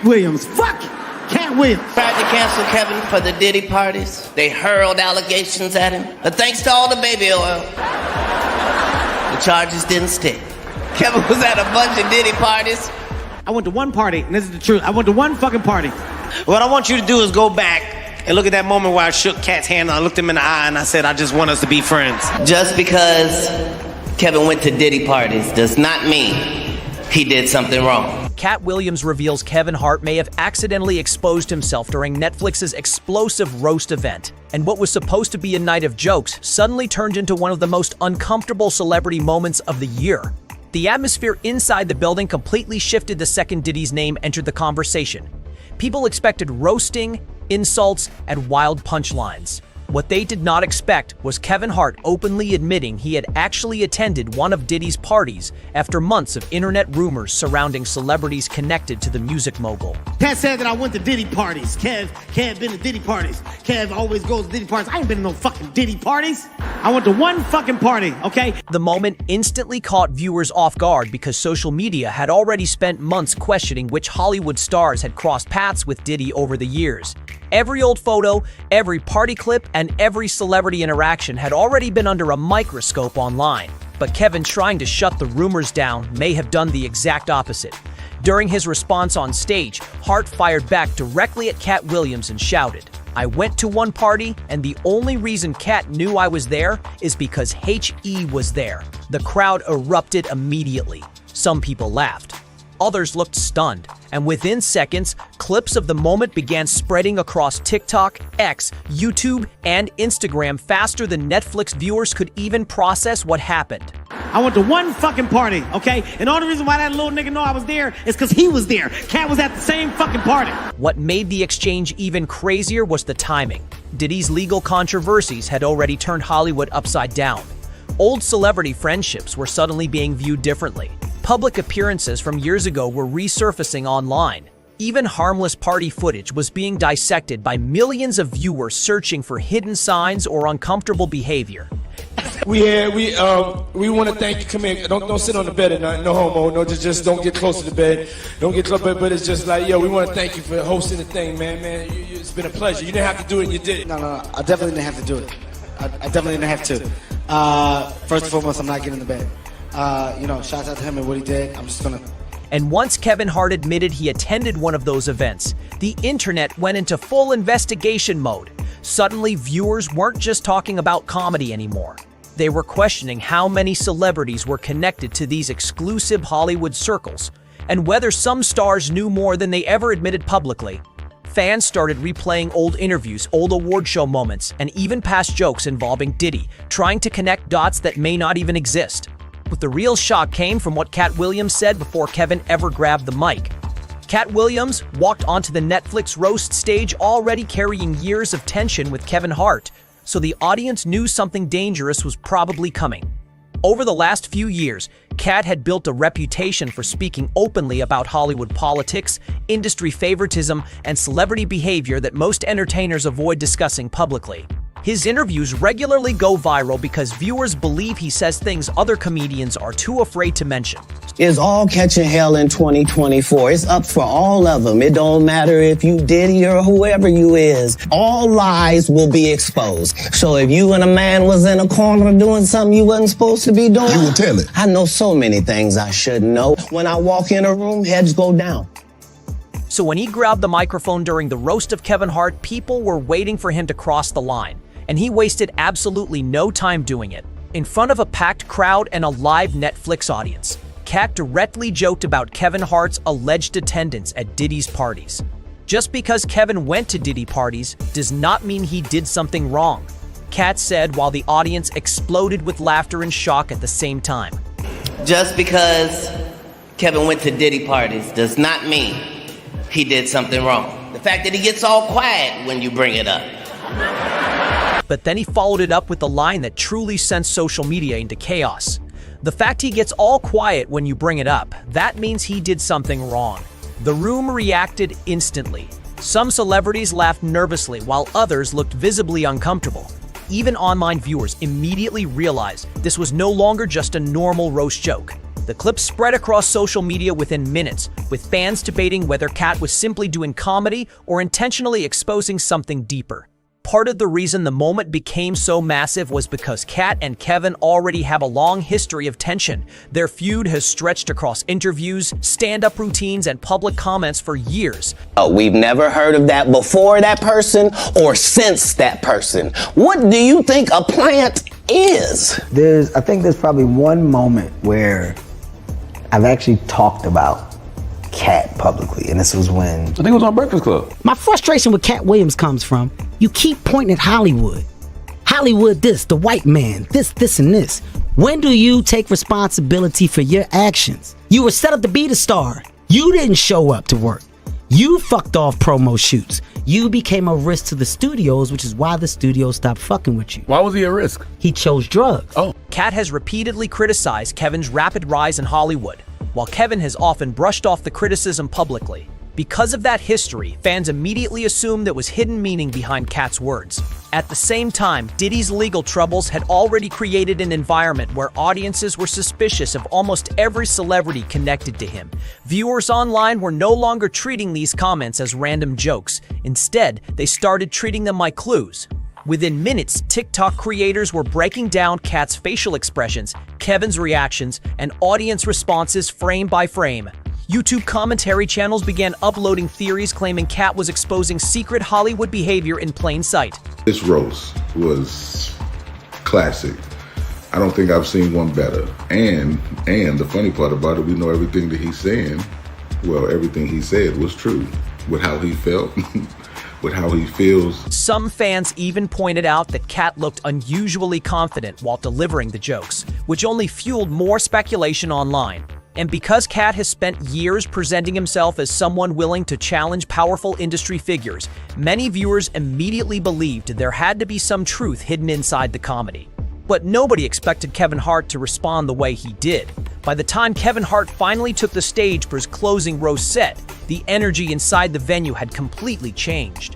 Williams. Fuck Katt Williams. Tried to cancel Kevin for the Diddy parties. They hurled allegations at him. But thanks to all the baby oil, the charges didn't stick. Kevin was at a bunch of Diddy parties. I went to one party, and this is the truth. I went to one fucking party. What I want you to do is go back and look at that moment where I shook Katt's hand and I looked him in the eye and I said, I just want us to be friends. Just because Kevin went to Diddy parties does not mean he did something wrong. Katt Williams reveals Kevin Hart may have accidentally exposed himself during Netflix's explosive roast event, and what was supposed to be a night of jokes suddenly turned into one of the most uncomfortable celebrity moments of the year. The atmosphere inside the building completely shifted the second Diddy's name entered the conversation. People expected roasting, insults, and wild punchlines. What they did not expect was Kevin Hart openly admitting he had actually attended one of Diddy's parties after months of internet rumors surrounding celebrities connected to the music mogul. Katt said that I went to Diddy parties. Kev been to Diddy parties. Kev always goes to Diddy parties. I ain't been to no fucking Diddy parties. I went to one fucking party, okay? The moment instantly caught viewers off guard because social media had already spent months questioning which Hollywood stars had crossed paths with Diddy over the years. Every old photo, every party clip, and every celebrity interaction had already been under a microscope online. But Kevin, trying to shut the rumors down, may have done the exact opposite. During his response on stage, Hart fired back directly at Katt Williams and shouted, "I went to one party, and the only reason Katt knew I was there is because H.E. was there." The crowd erupted immediately. Some people laughed. Others looked stunned, and within seconds, clips of the moment began spreading across TikTok, X, YouTube, and Instagram faster than Netflix viewers could even process what happened. I went to one fucking party, okay? And the only reason why that little nigga know I was there is because he was there. Katt was at the same fucking party. What made the exchange even crazier was the timing. Diddy's legal controversies had already turned Hollywood upside down. Old celebrity friendships were suddenly being viewed differently. Public appearances from years ago were resurfacing online. Even harmless party footage was being dissected by millions of viewers searching for hidden signs or uncomfortable behavior. We want to thank you. Come here. Don't sit on the bed at night. No homo. No, just don't get close to the bed. Don't get close. But it's just like, yo, we want to thank you for hosting the thing, man. It's been a pleasure. You didn't have to do it, and you did it. No. I definitely didn't have to do it. I definitely didn't have to. First and foremost, I'm not getting in the bed. Shout out to him and what he did. I'm just gonna. And once Kevin Hart admitted he attended one of those events, the internet went into full investigation mode. Suddenly, viewers weren't just talking about comedy anymore. They were questioning how many celebrities were connected to these exclusive Hollywood circles, and whether some stars knew more than they ever admitted publicly. Fans started replaying old interviews, old award show moments, and even past jokes involving Diddy, trying to connect dots that may not even exist. But the real shock came from what Katt Williams said before Kevin ever grabbed the mic. Katt Williams walked onto the Netflix roast stage already carrying years of tension with Kevin Hart, so the audience knew something dangerous was probably coming. Over the last few years, Katt had built a reputation for speaking openly about Hollywood politics, industry favoritism, and celebrity behavior that most entertainers avoid discussing publicly. His interviews regularly go viral because viewers believe he says things other comedians are too afraid to mention. It's all catching hell in 2024. It's up for all of them. It don't matter if you Diddy or whoever you is. All lies will be exposed. So if you and a man was in a corner doing something you wasn't supposed to be doing, you would tell it. I know so many things I shouldn't know. When I walk in a room, heads go down. So when he grabbed the microphone during the roast of Kevin Hart, people were waiting for him to cross the line. And he wasted absolutely no time doing it. In front of a packed crowd and a live Netflix audience, Katt directly joked about Kevin Hart's alleged attendance at Diddy's parties. Just because Kevin went to Diddy parties does not mean he did something wrong, Katt said while the audience exploded with laughter and shock at the same time. Just because Kevin went to Diddy parties does not mean he did something wrong. The fact that he gets all quiet when you bring it up. But then he followed it up with the line that truly sent social media into chaos. The fact he gets all quiet when you bring it up, that means he did something wrong. The room reacted instantly. Some celebrities laughed nervously while others looked visibly uncomfortable. Even online viewers immediately realized this was no longer just a normal roast joke. The clip spread across social media within minutes, with fans debating whether Katt was simply doing comedy or intentionally exposing something deeper. Part of the reason the moment became so massive was because Katt and Kevin already have a long history of tension. Their feud has stretched across interviews, stand-up routines, and public comments for years. We've never heard of that before that person or since that person. What do you think a plant is? I think there's probably one moment where I've actually talked about Katt publicly, and this was when I think it was on Breakfast Club. My frustration with Katt Williams comes from, you keep pointing at Hollywood. Hollywood this, the white man, this, and this. When do you take responsibility for your actions? You were set up to be the star. You didn't show up to work. You fucked off promo shoots. You became a risk to the studios, which is why the studios stopped fucking with you. Why was he a risk? He chose drugs. Oh. Katt has repeatedly criticized Kevin's rapid rise in Hollywood, while Kevin has often brushed off the criticism publicly. Because of that history, fans immediately assumed there was hidden meaning behind Katt's words. At the same time, Diddy's legal troubles had already created an environment where audiences were suspicious of almost every celebrity connected to him. Viewers online were no longer treating these comments as random jokes. Instead, they started treating them like clues. Within minutes, TikTok creators were breaking down Katt's facial expressions, Kevin's reactions, and audience responses frame by frame. YouTube commentary channels began uploading theories claiming Katt was exposing secret Hollywood behavior in plain sight. This roast was classic. I don't think I've seen one better. And the funny part about it, we know everything that he's saying. Well, everything he said was true with how he felt. With how he feels. Some fans even pointed out that Katt looked unusually confident while delivering the jokes, which only fueled more speculation online. And because Katt has spent years presenting himself as someone willing to challenge powerful industry figures, many viewers immediately believed there had to be some truth hidden inside the comedy. But nobody expected Kevin Hart to respond the way he did. By the time Kevin Hart finally took the stage for his closing roast set, the energy inside the venue had completely changed.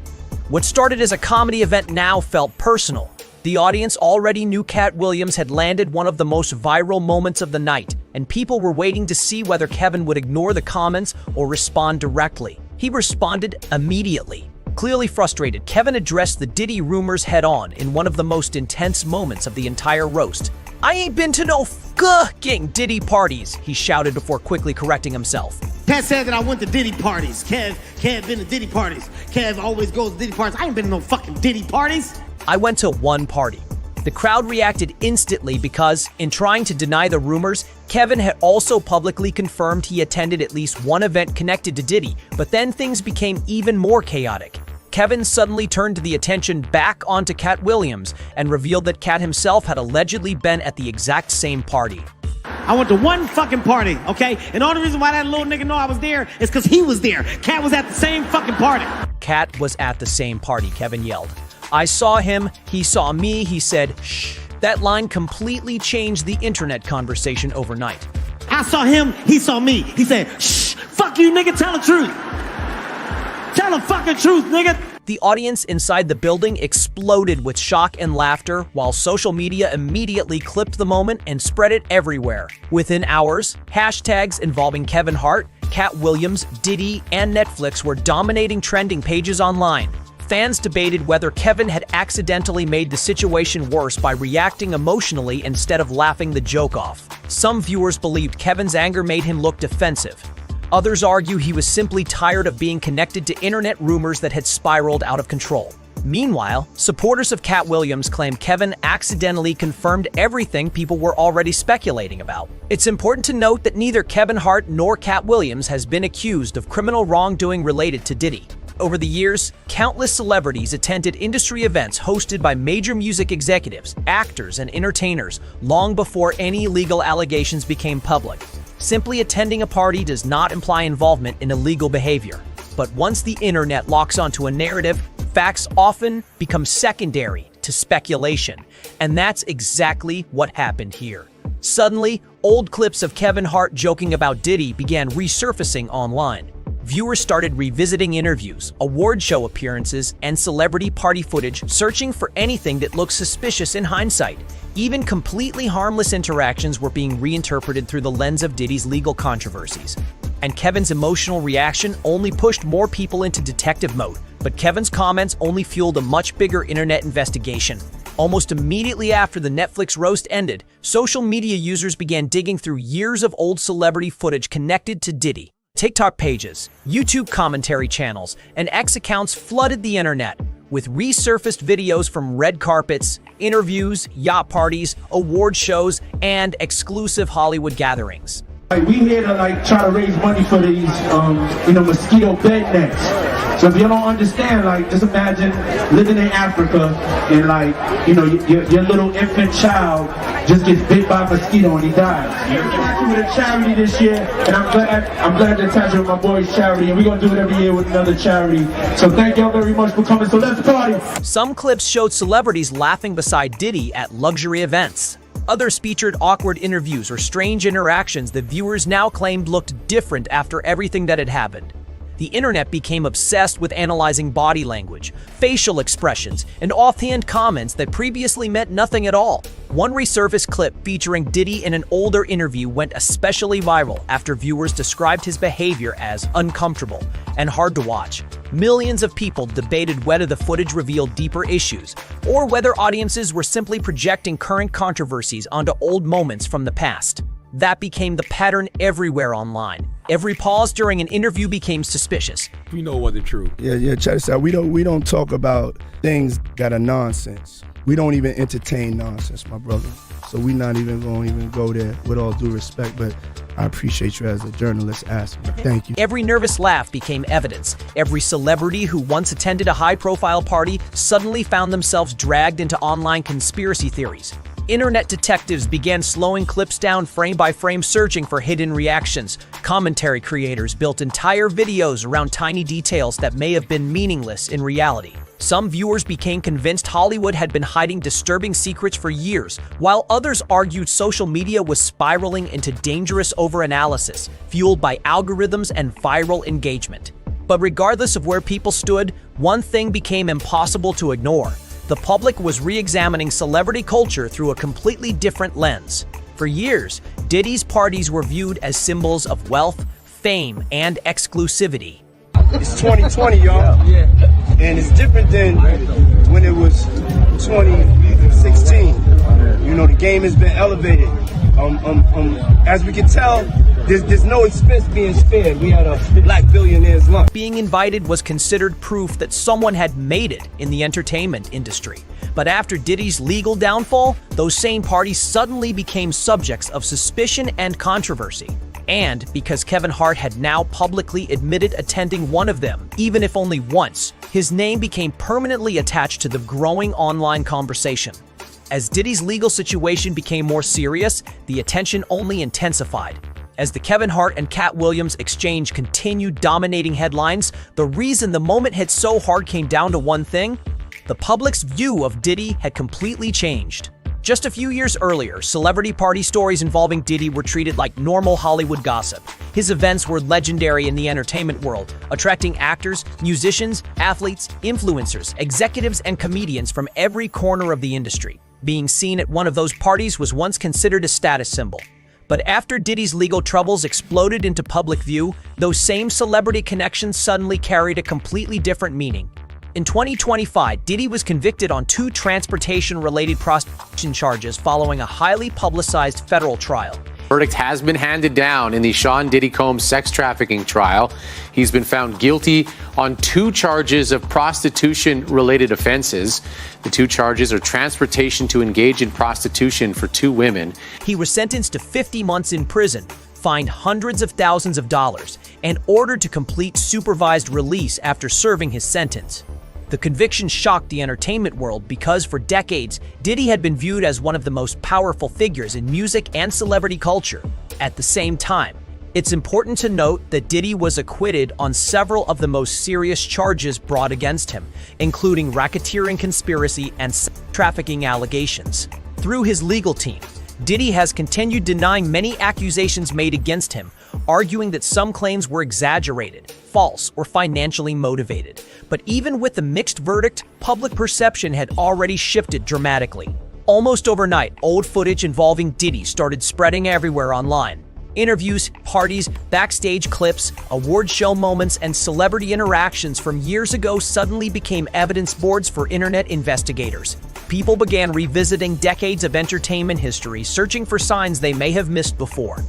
What started as a comedy event now felt personal. The audience already knew Katt Williams had landed one of the most viral moments of the night, and people were waiting to see whether Kevin would ignore the comments or respond directly. He responded immediately. Clearly frustrated, Kevin addressed the Diddy rumors head-on in one of the most intense moments of the entire roast. "I ain't been to no fucking Diddy parties," he shouted before quickly correcting himself. Katt said that I went to Diddy parties. Kev been to Diddy parties. Kev always goes to Diddy parties. I ain't been to no fucking Diddy parties. "I went to one party." The crowd reacted instantly because, in trying to deny the rumors, Kevin had also publicly confirmed he attended at least one event connected to Diddy, but then things became even more chaotic. Kevin suddenly turned the attention back onto Katt Williams and revealed that Katt himself had allegedly been at the exact same party. I went to one fucking party, okay? And the only reason why that little nigga know I was there is because he was there. Katt was at the same fucking party. Katt was at the same party, Kevin yelled. "I saw him, he saw me," he said, "shh." That line completely changed the internet conversation overnight. I saw him, he saw me. He said, "Shh, fuck you, nigga, tell the truth. Tell the fucking truth, nigga." The audience inside the building exploded with shock and laughter, while social media immediately clipped the moment and spread it everywhere. Within hours, hashtags involving Kevin Hart, Katt Williams, Diddy, and Netflix were dominating trending pages online. Fans debated whether Kevin had accidentally made the situation worse by reacting emotionally instead of laughing the joke off. Some viewers believed Kevin's anger made him look defensive. Others argue he was simply tired of being connected to internet rumors that had spiraled out of control. Meanwhile, supporters of Katt Williams claim Kevin accidentally confirmed everything people were already speculating about. It's important to note that neither Kevin Hart nor Katt Williams has been accused of criminal wrongdoing related to Diddy. Over the years, countless celebrities attended industry events hosted by major music executives, actors, and entertainers long before any legal allegations became public. Simply attending a party does not imply involvement in illegal behavior. But once the internet locks onto a narrative, facts often become secondary to speculation. And that's exactly what happened here. Suddenly, old clips of Kevin Hart joking about Diddy began resurfacing online. Viewers started revisiting interviews, award show appearances, and celebrity party footage, searching for anything that looked suspicious in hindsight. Even completely harmless interactions were being reinterpreted through the lens of Diddy's legal controversies. And Kevin's emotional reaction only pushed more people into detective mode. But Kevin's comments only fueled a much bigger internet investigation. Almost immediately after the Netflix roast ended, social media users began digging through years of old celebrity footage connected to Diddy. TikTok pages, YouTube commentary channels, and X accounts flooded the internet with resurfaced videos from red carpets, interviews, yacht parties, award shows, and exclusive Hollywood gatherings. We here to try to raise money for these, mosquito bed nets. So if you don't understand, just imagine living in Africa and your little infant child just gets bit by a mosquito and he dies. We're attaching with a charity this year, and I'm glad to attach with my boys' charity, and we're gonna do it every year with another charity. So thank y'all very much for coming. So let's party. Some clips showed celebrities laughing beside Diddy at luxury events. Others featured awkward interviews or strange interactions that viewers now claimed looked different after everything that had happened. The internet became obsessed with analyzing body language, facial expressions, and offhand comments that previously meant nothing at all. One resurfaced clip featuring Diddy in an older interview went especially viral after viewers described his behavior as uncomfortable and hard to watch. Millions of people debated whether the footage revealed deeper issues or whether audiences were simply projecting current controversies onto old moments from the past. That became the pattern everywhere online. Every pause during an interview became suspicious. We know what the truth. Yeah, check this out. We don't talk about things that are nonsense. We don't even entertain nonsense, my brother. So we're not even going to go there, with all due respect, but I appreciate you as a journalist asking me. Thank you. Every nervous laugh became evidence. Every celebrity who once attended a high-profile party suddenly found themselves dragged into online conspiracy theories. Internet detectives began slowing clips down frame by frame, searching for hidden reactions. Commentary creators built entire videos around tiny details that may have been meaningless in reality. Some viewers became convinced Hollywood had been hiding disturbing secrets for years, while others argued social media was spiraling into dangerous overanalysis, fueled by algorithms and viral engagement. But regardless of where people stood, one thing became impossible to ignore. The public was re-examining celebrity culture through a completely different lens. For years, Diddy's parties were viewed as symbols of wealth, fame, and exclusivity. It's 2020, y'all. Yeah. And it's different than when it was 2016. The game has been elevated. As we can tell, there's no expense being spared. We had a black billionaire's lunch. Being invited was considered proof that someone had made it in the entertainment industry. But after Diddy's legal downfall, those same parties suddenly became subjects of suspicion and controversy. And because Kevin Hart had now publicly admitted attending one of them, even if only once, his name became permanently attached to the growing online conversation. As Diddy's legal situation became more serious, the attention only intensified. As the Kevin Hart and Katt Williams exchange continued dominating headlines, the reason the moment hit so hard came down to one thing: the public's view of Diddy had completely changed. Just a few years earlier, celebrity party stories involving Diddy were treated like normal Hollywood gossip. His events were legendary in the entertainment world, attracting actors, musicians, athletes, influencers, executives, and comedians from every corner of the industry. Being seen at one of those parties was once considered a status symbol. But after Diddy's legal troubles exploded into public view, those same celebrity connections suddenly carried a completely different meaning. In 2025, Diddy was convicted on 2 transportation-related prostitution charges following a highly publicized federal trial. Verdict has been handed down in the Sean Diddy Combs sex trafficking trial. He's been found guilty on 2 charges of prostitution-related offenses. The 2 charges are transportation to engage in prostitution for 2 women. He was sentenced to 50 months in prison, fined hundreds of thousands of dollars, and ordered to complete supervised release after serving his sentence. The conviction shocked the entertainment world because for decades, Diddy had been viewed as one of the most powerful figures in music and celebrity culture. At the same time, it's important to note that Diddy was acquitted on several of the most serious charges brought against him, including racketeering conspiracy and sex trafficking allegations. Through his legal team, Diddy has continued denying many accusations made against him, arguing that some claims were exaggerated, false, or financially motivated. But even with the mixed verdict, public perception had already shifted dramatically. Almost overnight, old footage involving Diddy started spreading everywhere online. Interviews, parties, backstage clips, award show moments, and celebrity interactions from years ago suddenly became evidence boards for internet investigators. People began revisiting decades of entertainment history, searching for signs they may have missed before.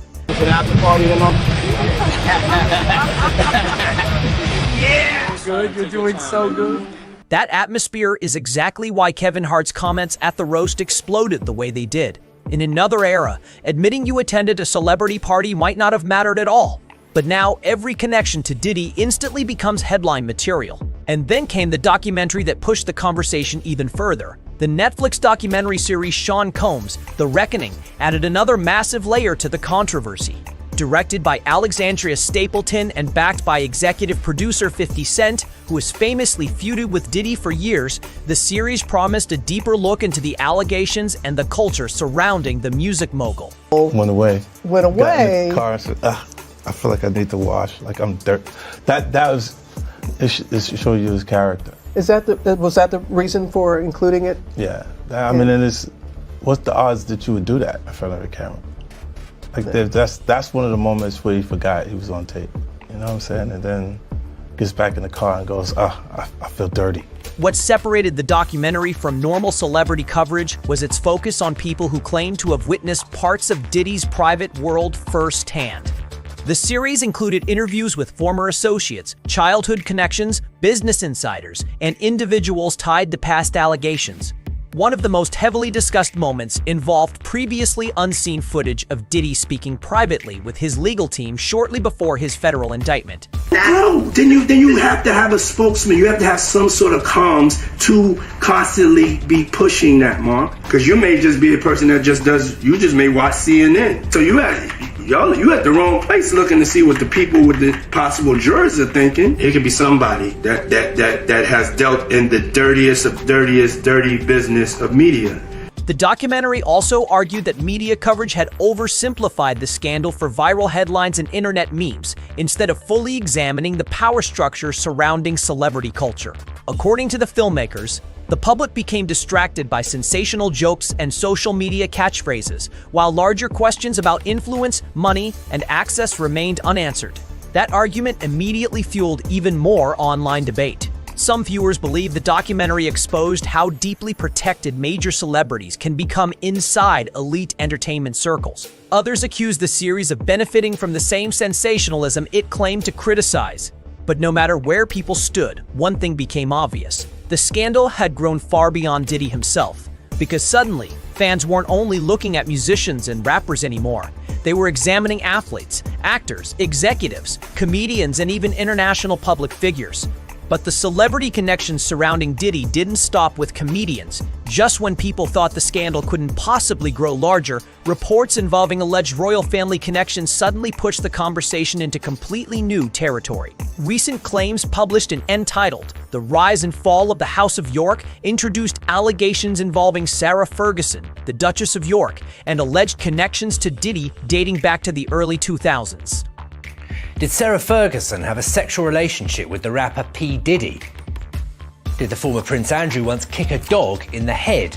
Yeah! Good, you're doing so good. That atmosphere is exactly why Kevin Hart's comments at the roast exploded the way they did. In another era, admitting you attended a celebrity party might not have mattered at all. But now, every connection to Diddy instantly becomes headline material. And then came the documentary that pushed the conversation even further. The Netflix documentary series Sean Combs, The Reckoning, added another massive layer to the controversy. Directed by Alexandria Stapleton and backed by executive producer 50 Cent, who has famously feuded with Diddy for years, the series promised a deeper look into the allegations and the culture surrounding the music mogul. Went away. Went away? Got in the car and said, I feel like I need to wash, like I'm dirt. That was, it showed you his character. Was that the reason for including it? Yeah. I mean, it is, what's the odds that you would do that in front of a camera? Like that's one of the moments where he forgot he was on tape. You know what I'm saying? And then gets back in the car and goes, I feel dirty. What separated the documentary from normal celebrity coverage was its focus on people who claimed to have witnessed parts of Diddy's private world firsthand. The series included interviews with former associates, childhood connections, business insiders, and individuals tied to past allegations. One of the most heavily discussed moments involved previously unseen footage of Diddy speaking privately with his legal team shortly before his federal indictment. Well, then you have to have a spokesman. You have to have some sort of comms to constantly be pushing that, Mark. Because you may just be a person that you just may watch CNN. So you at the wrong place looking to see what the people with the possible jurors are thinking. It could be somebody that has dealt in the dirtiest of dirty business of media. The documentary also argued that media coverage had oversimplified the scandal for viral headlines and internet memes, instead of fully examining the power structure surrounding celebrity culture. According to the filmmakers, the public became distracted by sensational jokes and social media catchphrases, while larger questions about influence, money, and access remained unanswered. That argument immediately fueled even more online debate. Some viewers believe the documentary exposed how deeply protected major celebrities can become inside elite entertainment circles. Others accuse the series of benefiting from the same sensationalism it claimed to criticize. But no matter where people stood, one thing became obvious. The scandal had grown far beyond Diddy himself, because suddenly, fans weren't only looking at musicians and rappers anymore. They were examining athletes, actors, executives, comedians, and even international public figures. But the celebrity connections surrounding Diddy didn't stop with comedians. Just when people thought the scandal couldn't possibly grow larger, reports involving alleged royal family connections suddenly pushed the conversation into completely new territory. Recent claims published and entitled "The Rise and Fall of the House of York" introduced allegations involving Sarah Ferguson, the Duchess of York, and alleged connections to Diddy dating back to the early 2000s. Did Sarah Ferguson have a sexual relationship with the rapper P. Diddy? Did the former Prince Andrew once kick a dog in the head?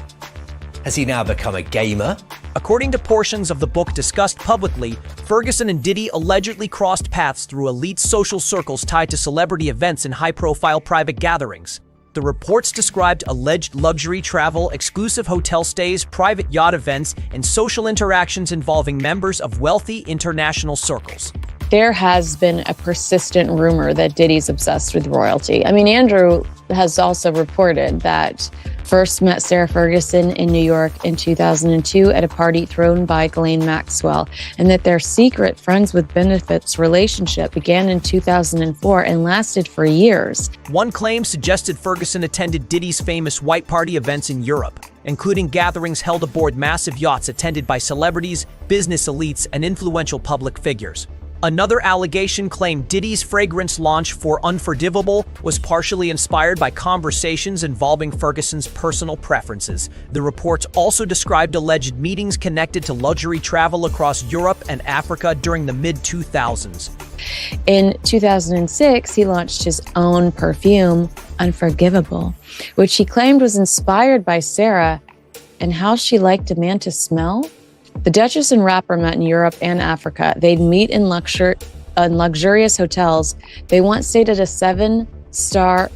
Has he now become a gamer? According to portions of the book discussed publicly, Ferguson and Diddy allegedly crossed paths through elite social circles tied to celebrity events and high-profile private gatherings. The reports described alleged luxury travel, exclusive hotel stays, private yacht events, and social interactions involving members of wealthy international circles. There has been a persistent rumor that Diddy's obsessed with royalty. I mean, Andrew has also reported that first met Sarah Ferguson in New York in 2002 at a party thrown by Ghislaine Maxwell, and that their secret friends with benefits relationship began in 2004 and lasted for years. One claim suggested Ferguson attended Diddy's famous white party events in Europe, including gatherings held aboard massive yachts attended by celebrities, business elites, and influential public figures. Another allegation claimed Diddy's fragrance launch for Unforgivable was partially inspired by conversations involving Ferguson's personal preferences. The reports also described alleged meetings connected to luxury travel across Europe and Africa during the mid-2000s. In 2006, he launched his own perfume, Unforgivable, which he claimed was inspired by Sarah and how she liked a man to smell? The Duchess and rapper met in Europe and Africa. They'd meet in luxurious hotels. They once stayed at a seven-star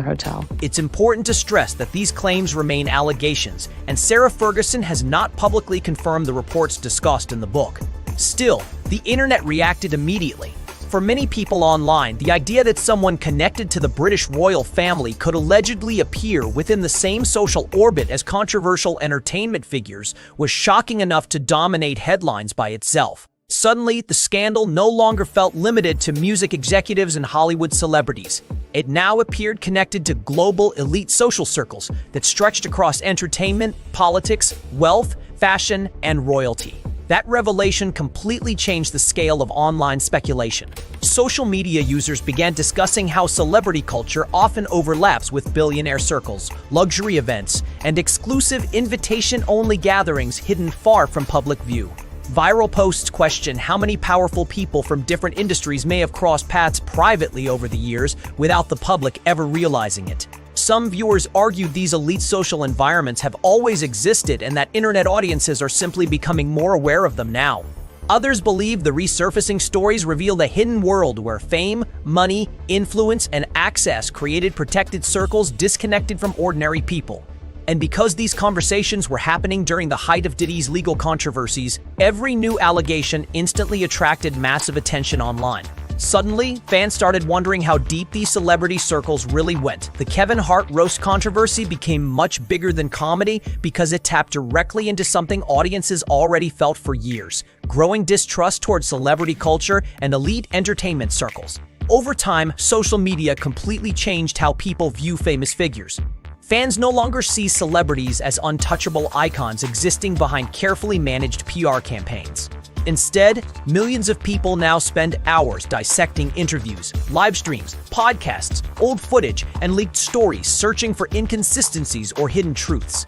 hotel. It's important to stress that these claims remain allegations, and Sarah Ferguson has not publicly confirmed the reports discussed in the book. Still, the internet reacted immediately. For many people online, the idea that someone connected to the British royal family could allegedly appear within the same social orbit as controversial entertainment figures was shocking enough to dominate headlines by itself. Suddenly, the scandal no longer felt limited to music executives and Hollywood celebrities. It now appeared connected to global elite social circles that stretched across entertainment, politics, wealth, fashion, and royalty. That revelation completely changed the scale of online speculation. Social media users began discussing how celebrity culture often overlaps with billionaire circles, luxury events, and exclusive invitation-only gatherings hidden far from public view. Viral posts question how many powerful people from different industries may have crossed paths privately over the years without the public ever realizing it. Some viewers argued these elite social environments have always existed and that internet audiences are simply becoming more aware of them now. Others believe the resurfacing stories reveal a hidden world where fame, money, influence, and access created protected circles disconnected from ordinary people. And because these conversations were happening during the height of Diddy's legal controversies, every new allegation instantly attracted massive attention online. Suddenly, fans started wondering how deep these celebrity circles really went. The Kevin Hart roast controversy became much bigger than comedy because it tapped directly into something audiences already felt for years: growing distrust towards celebrity culture and elite entertainment circles. Over time, social media completely changed how people view famous figures. Fans no longer see celebrities as untouchable icons existing behind carefully managed PR campaigns. Instead, millions of people now spend hours dissecting interviews, live streams, podcasts, old footage, and leaked stories searching for inconsistencies or hidden truths.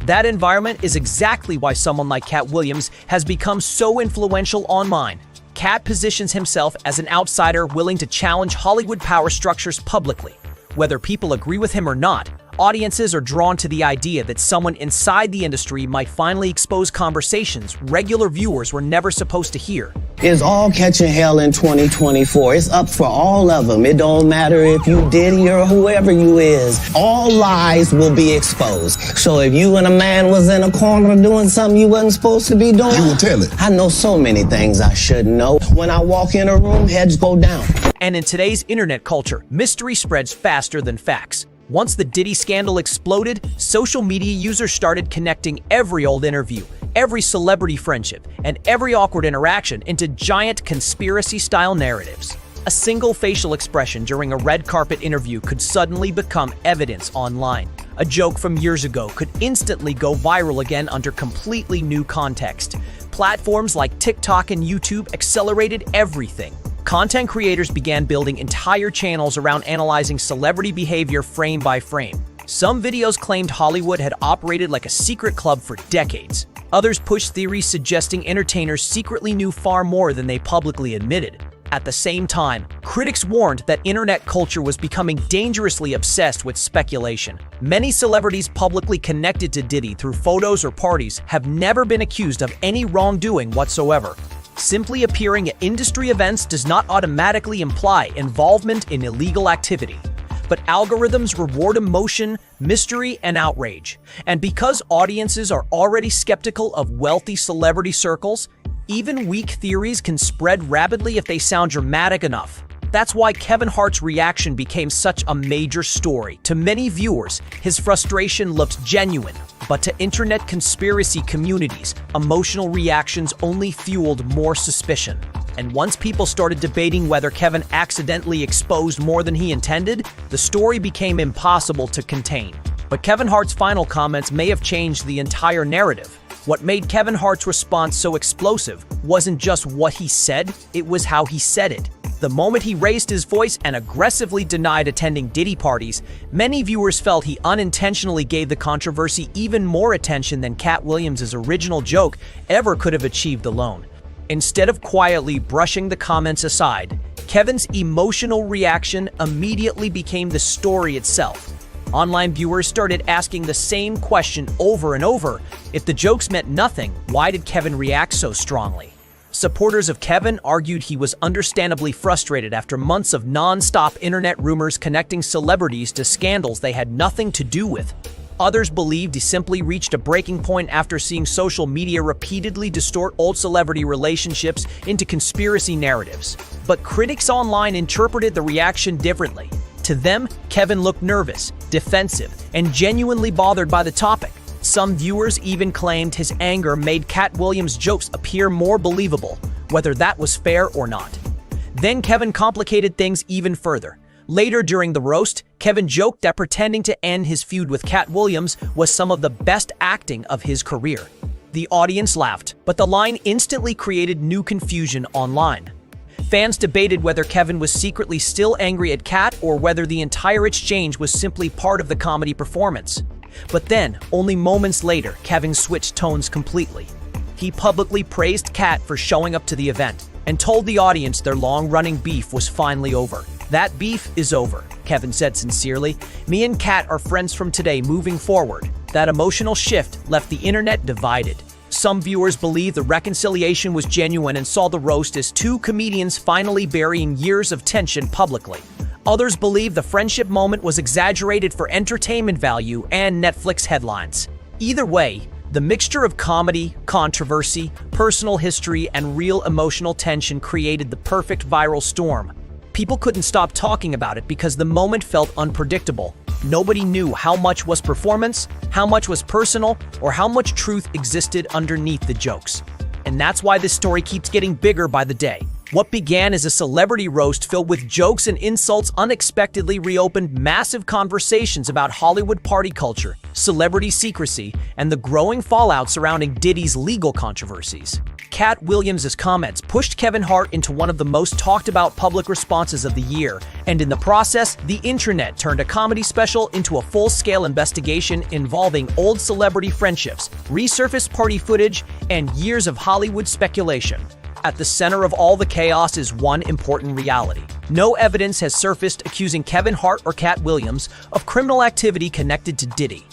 That environment is exactly why someone like Katt Williams has become so influential online. Katt positions himself as an outsider willing to challenge Hollywood power structures publicly. Whether people agree with him or not, audiences are drawn to the idea that someone inside the industry might finally expose conversations regular viewers were never supposed to hear. It's all catching hell in 2024. It's up for all of them. It don't matter if you Diddy or whoever you is. All lies will be exposed. So if you and a man was in a corner doing something you wasn't supposed to be doing, you will tell it. I know so many things I shouldn't know. When I walk in a room, heads go down. And in today's internet culture, mystery spreads faster than facts. Once the Diddy scandal exploded, social media users started connecting every old interview, every celebrity friendship, and every awkward interaction into giant conspiracy-style narratives. A single facial expression during a red carpet interview could suddenly become evidence online. A joke from years ago could instantly go viral again under completely new context. Platforms like TikTok and YouTube accelerated everything. Content creators began building entire channels around analyzing celebrity behavior frame by frame. Some videos claimed Hollywood had operated like a secret club for decades. Others pushed theories suggesting entertainers secretly knew far more than they publicly admitted. At the same time, critics warned that internet culture was becoming dangerously obsessed with speculation. Many celebrities publicly connected to Diddy through photos or parties have never been accused of any wrongdoing whatsoever. Simply appearing at industry events does not automatically imply involvement in illegal activity. But algorithms reward emotion, mystery, and outrage. And because audiences are already skeptical of wealthy celebrity circles, even weak theories can spread rapidly if they sound dramatic enough. That's why Kevin Hart's reaction became such a major story. To many viewers, his frustration looked genuine, but to internet conspiracy communities, emotional reactions only fueled more suspicion. And once people started debating whether Kevin accidentally exposed more than he intended, the story became impossible to contain. But Kevin Hart's final comments may have changed the entire narrative. What made Kevin Hart's response so explosive wasn't just what he said, it was how he said it. The moment he raised his voice and aggressively denied attending Diddy parties, many viewers felt he unintentionally gave the controversy even more attention than Katt Williams' original joke ever could have achieved alone. Instead of quietly brushing the comments aside, Kevin's emotional reaction immediately became the story itself. Online viewers started asking the same question over and over. If the jokes meant nothing, why did Kevin react so strongly? Supporters of Kevin argued he was understandably frustrated after months of non-stop internet rumors connecting celebrities to scandals they had nothing to do with. Others believed he simply reached a breaking point after seeing social media repeatedly distort old celebrity relationships into conspiracy narratives. But critics online interpreted the reaction differently. To them, Kevin looked nervous, defensive, and genuinely bothered by the topic. Some viewers even claimed his anger made Katt Williams' jokes appear more believable, whether that was fair or not. Then Kevin complicated things even further. Later during the roast, Kevin joked that pretending to end his feud with Katt Williams was some of the best acting of his career. The audience laughed, but the line instantly created new confusion online. Fans debated whether Kevin was secretly still angry at Katt or whether the entire exchange was simply part of the comedy performance. But then, only moments later, Kevin switched tones completely. He publicly praised Katt for showing up to the event and told the audience their long-running beef was finally over. "That beef is over," Kevin said sincerely. "Me and Katt are friends from today moving forward." That emotional shift left the internet divided. Some viewers believe the reconciliation was genuine and saw the roast as two comedians finally burying years of tension publicly. Others believe the friendship moment was exaggerated for entertainment value and Netflix headlines. Either way, the mixture of comedy, controversy, personal history, and real emotional tension created the perfect viral storm. People couldn't stop talking about it because the moment felt unpredictable. Nobody knew how much was performance, how much was personal, or how much truth existed underneath the jokes. And that's why this story keeps getting bigger by the day. What began as a celebrity roast filled with jokes and insults unexpectedly reopened massive conversations about Hollywood party culture, celebrity secrecy, and the growing fallout surrounding Diddy's legal controversies. Katt Williams' comments pushed Kevin Hart into one of the most talked about public responses of the year, and in the process, the internet turned a comedy special into a full-scale investigation involving old celebrity friendships, resurfaced party footage, and years of Hollywood speculation. At the center of all the chaos is one important reality. No evidence has surfaced accusing Kevin Hart or Katt Williams of criminal activity connected to Diddy.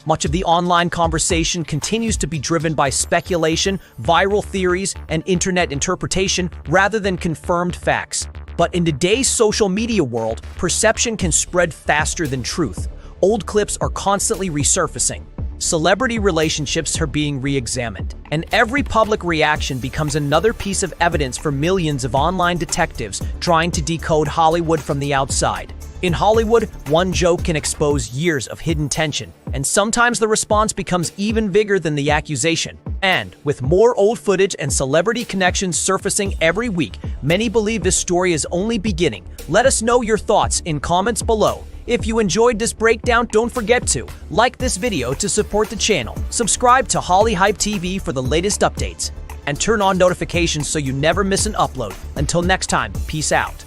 Much of the online conversation continues to be driven by speculation, viral theories, and internet interpretation rather than confirmed facts. But in today's social media world, perception can spread faster than truth. Old clips are constantly resurfacing. Celebrity relationships are being re-examined, and every public reaction becomes another piece of evidence for millions of online detectives trying to decode Hollywood from the outside. In Hollywood, one joke can expose years of hidden tension, and sometimes the response becomes even bigger than the accusation. And with more old footage and celebrity connections surfacing every week, many believe this story is only beginning. Let us know your thoughts in comments below. If you enjoyed this breakdown, don't forget to like this video to support the channel, subscribe to Holly Hype TV for the latest updates, and turn on notifications so you never miss an upload. Until next time, peace out.